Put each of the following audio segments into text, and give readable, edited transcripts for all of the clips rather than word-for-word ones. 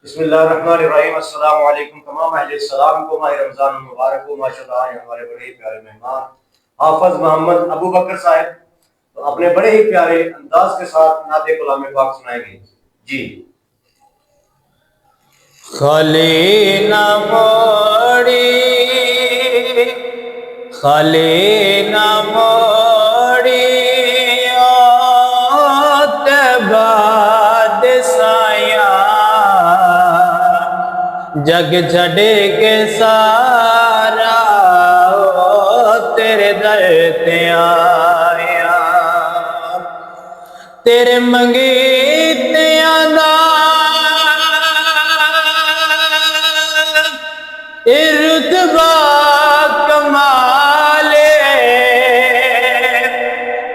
बिस्मिल्लाहिर्रहमानिर्रहीम। अस्सलाम वालेकुम। तमाम अहले सलाम को माह रमज़ान मुबारक हो। माशाअल्लाह आज हमारे बड़े ही प्यारे मेहमान हाफिज मोहम्मद अबू बकर साहब तो अपने बड़े ही प्यारे अंदाज के साथ नाते कलाम पाक सुनाएंगे। जी। खाली ना मोड़ी, खाली ना मोड़ी बाद साया जग छड़े के सारा तेरे दर ते आया, तेरे मंगीतियां दा रुतबा कमाले,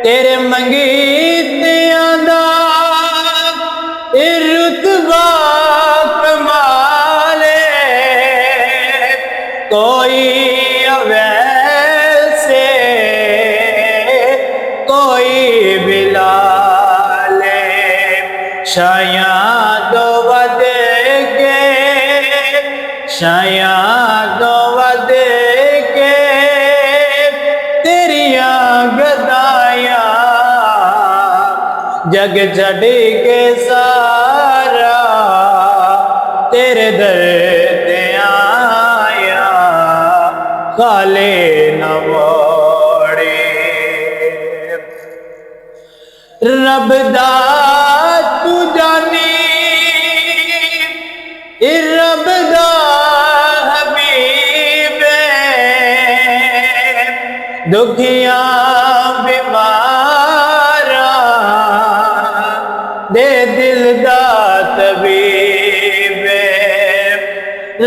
तेरे मंगीतियां दा रुतबा कमाले, कोई अवैसे कोई बिलाले, शाया दो वदे के शाया दो वदे के तेरिया गदाया जग छड़ के सारा तेरे दर ते आया, खाले न मोड़े। रब दा तू जानी, रब दा हबीब दुखिया बीमारा दे दिल दा तबीब,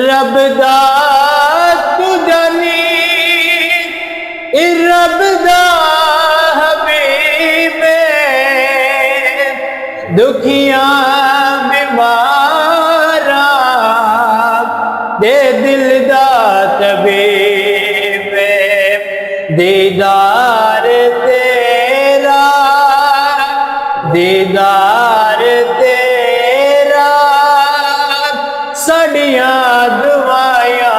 रब दा तू जानी, रब दा हबीब दुखिया बीमारा दे दिल दा तबीब, दीदार तेरा, दीदार तेरा सड़िया दुआया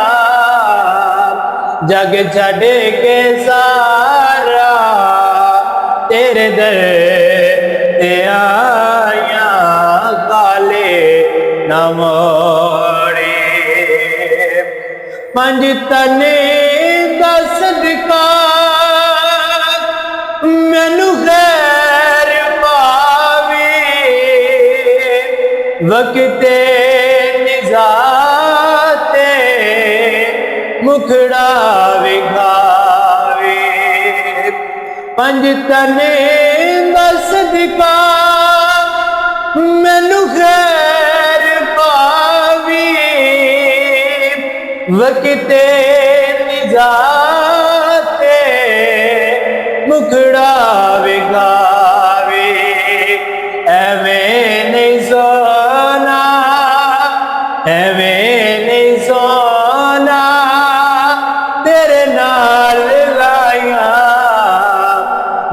जग छड़ के सारा तेरे दर ते आया, काले न मोड़े। पंज तने दा सदका मैनू खैर पावे, वक्ते निजाते मुखड़ा विखावे, पंज तने दा सदका मैनू खैर पावी, वक्ते निजाते मुखड़ा विखावे, एवें नहीं सोना, एवें नहीं सोना तेरे नाल लाया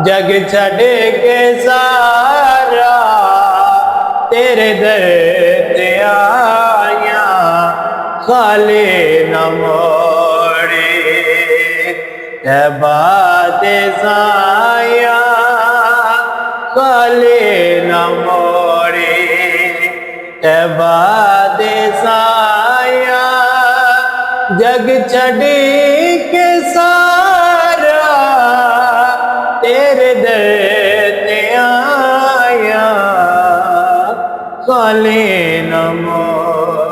जग छड़ के सारा तेरे दर ते आया, खाले न मोड़े। तैबा दे साया खाले न मोड़े, तैबा दे साया जग छड़ के सारा तेरे दर ते आया, खाले न मोड़े।